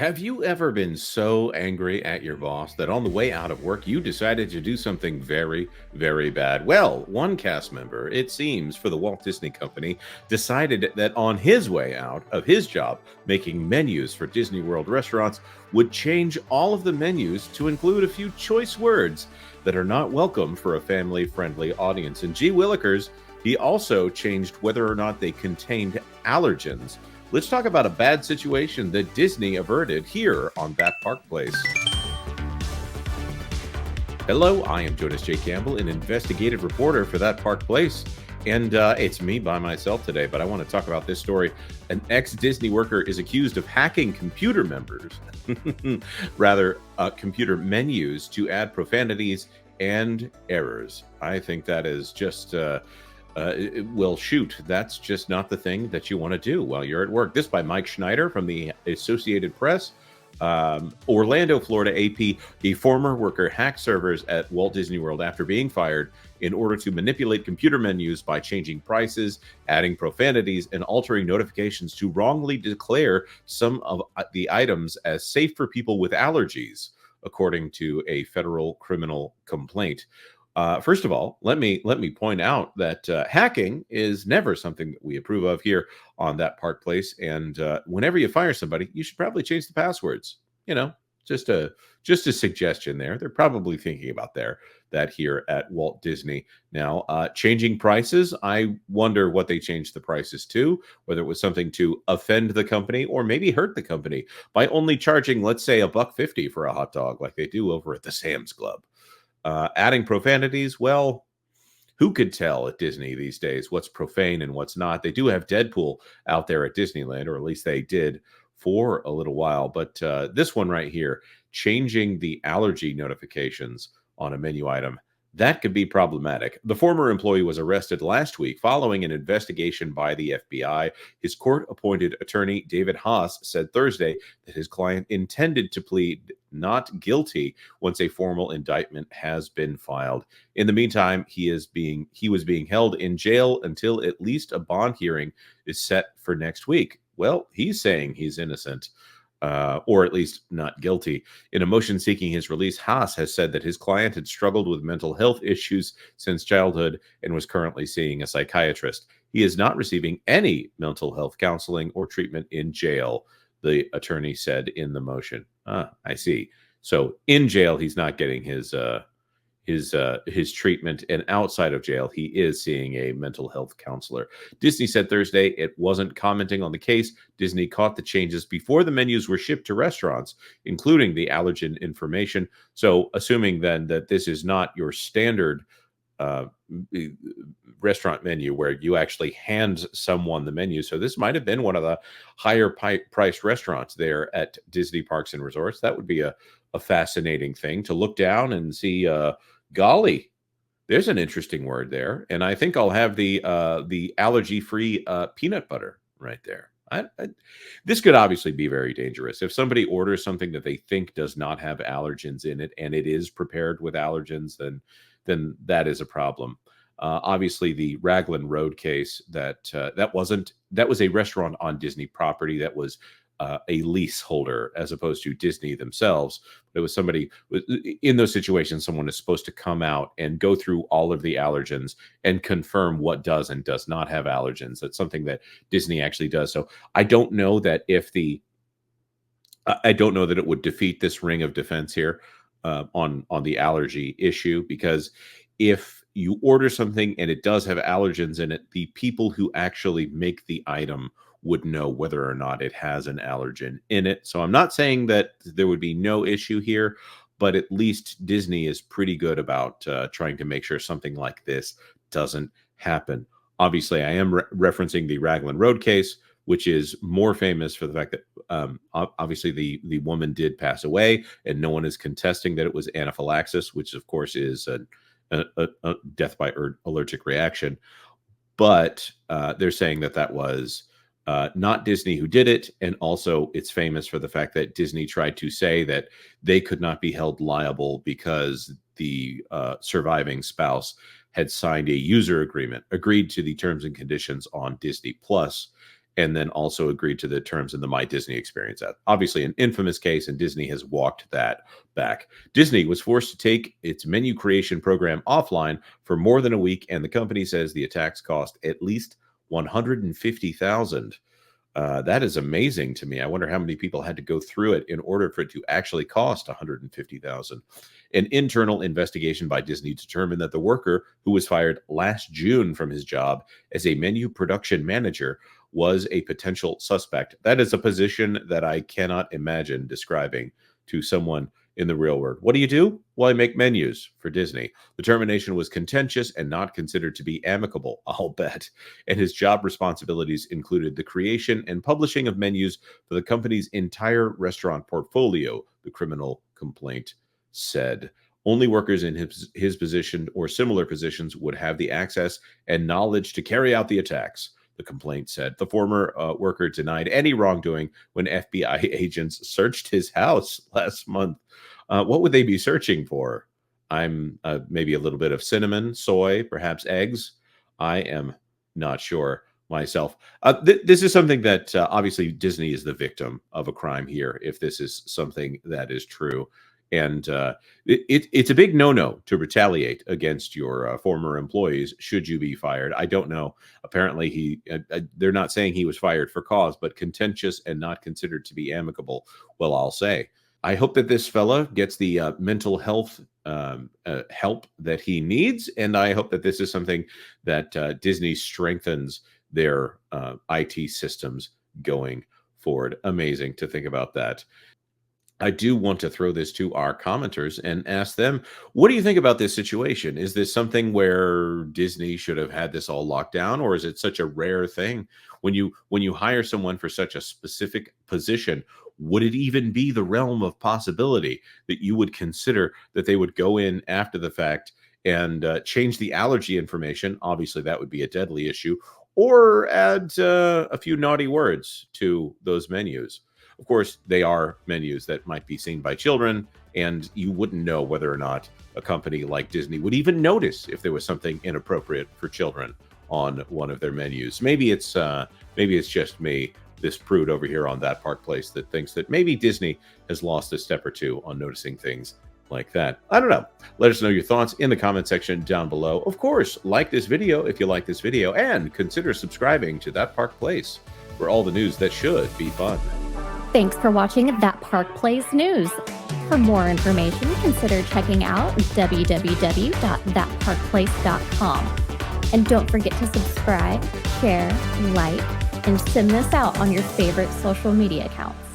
Have you ever been so angry at your boss that on the way out of work you decided to do something very, very bad? Well, one cast member, it seems, for the Walt Disney Company, decided that on his way out of his job making menus for Disney World restaurants would change all of the menus to include a few choice words that are not welcome for a family-friendly audience. And gee willikers, he also changed whether or not they contained allergens. Let's talk about a bad situation that Disney averted here on That Park Place. Hello, I am Jonas J. Campbell, an investigative reporter for That Park Place. And it's me by myself today, but I want to talk about this story. An ex-Disney worker is accused of hacking computer members, computer menus to add profanities and errors. I think that is just... well, shoot, that's just not the thing that you want to do while you're at work. This by Mike Schneider from the Associated Press. Orlando, Florida AP, a former worker hacked servers at Walt Disney World after being fired in order to manipulate computer menus by changing prices, adding profanities, and altering notifications to wrongly declare some of the items as safe for people with allergies, according to a federal criminal complaint. First of all, let me point out that hacking is never something that we approve of here on That Park Place. And whenever you fire somebody, you should probably change the passwords. You know, just a suggestion there. They're probably thinking about that here at Walt Disney. Now, changing prices, I wonder what they changed the prices to, whether it was something to offend the company or maybe hurt the company by only charging, let's say, $1.50 for a hot dog like they do over at the Sam's Club. Adding profanities, well, who could tell at Disney these days what's profane and what's not? They do have Deadpool out there at Disneyland, or at least they did for a little while. But this one right here, changing the allergy notifications on a menu item, that could be problematic. The former employee was arrested last week following an investigation by the FBI. His court-appointed attorney, David Haas, said Thursday that his client intended to plead not guilty once a formal indictment has been filed. In the meantime, he was being held in jail until at least a bond hearing is set for next week. Well, he's saying he's innocent. Or at least not guilty. In a motion seeking his release, Haas has said that his client had struggled with mental health issues since childhood and was currently seeing a psychiatrist. He is not receiving any mental health counseling or treatment in jail, the attorney said in the motion. I see. So in jail, he's not getting his treatment, and outside of jail, he is seeing a mental health counselor. Disney said Thursday it wasn't commenting on the case. Disney caught the changes before the menus were shipped to restaurants, including the allergen information. So, assuming then that this is not your standard restaurant menu where you actually hand someone the menu. So this might have been one of the higher priced restaurants there at Disney Parks and Resorts. That would be a fascinating thing to look down and see. Golly, there's an interesting word there, and I think I'll have the allergy-free peanut butter right there. This could obviously be very dangerous. If somebody orders something that they think does not have allergens in it, and it is prepared with allergens, then that is a problem. Obviously, the Raglan Road case that was a restaurant on Disney property that was a leaseholder as opposed to Disney themselves. It was somebody in those situations. Someone is supposed to come out and go through all of the allergens and confirm what does and does not have allergens. That's something that Disney actually does. So I don't know that I don't know that it would defeat this ring of defense here on the allergy issue, because if you order something and it does have allergens in it, the people who actually make the item would know whether or not it has an allergen in it. So I'm not saying that there would be no issue here, but at least Disney is pretty good about trying to make sure something like this doesn't happen. Obviously, I am referencing the Raglan Road case, which is more famous for the fact that obviously the woman did pass away, and no one is contesting that it was anaphylaxis, which of course is a death by allergic reaction. But they're saying that was not Disney who did it. And also it's famous for the fact that Disney tried to say that they could not be held liable because the surviving spouse had signed a user agreement, agreed to the terms and conditions on Disney Plus, and then also agreed to the terms in the My Disney Experience app. Obviously, an infamous case, and Disney has walked that back. Disney was forced to take its menu creation program offline for more than a week, and the company says the attacks cost at least $150,000. That is amazing to me. I wonder how many people had to go through it in order for it to actually cost $150,000. An internal investigation by Disney determined that the worker, who was fired last June from his job as a menu production manager, was a potential suspect. That is a position that I cannot imagine describing to someone in the real world. What do you do? Well, I make menus for Disney. The termination was contentious and not considered to be amicable, I'll bet. And his job responsibilities included the creation and publishing of menus for the company's entire restaurant portfolio, the criminal complaint said. Only workers in his position or similar positions would have the access and knowledge to carry out the attacks, the complaint said. The former worker denied any wrongdoing when FBI agents searched his house last month. What would they be searching for? I'm maybe a little bit of cinnamon, soy, perhaps eggs. I am not sure myself. This is something that obviously Disney is the victim of a crime here, if this is something that is true. And it's a big no-no to retaliate against your former employees should you be fired. I don't know. Apparently, they're not saying he was fired for cause, but contentious and not considered to be amicable. Well, I'll say. I hope that this fella gets the mental health help that he needs, and I hope that this is something that Disney strengthens their IT systems going forward. Amazing to think about that. I do want to throw this to our commenters and ask them, what do you think about this situation? Is this something where Disney should have had this all locked down, or is it such a rare thing? When you hire someone for such a specific position, would it even be the realm of possibility that you would consider that they would go in after the fact and change the allergy information? Obviously, that would be a deadly issue, or add a few naughty words to those menus. Of course, they are menus that might be seen by children, and you wouldn't know whether or not a company like Disney would even notice if there was something inappropriate for children on one of their menus. Maybe it's just me, this prude over here on That Park Place, that thinks that maybe Disney has lost a step or two on noticing things like that. I don't know. Let us know your thoughts in the comment section down below. Of course, like this video if you like this video, and consider subscribing to That Park Place for all the news that should be fun. Thanks for watching That Park Place News. For more information, consider checking out www.thatparkplace.com. And don't forget to subscribe, share, like, and send this out on your favorite social media accounts.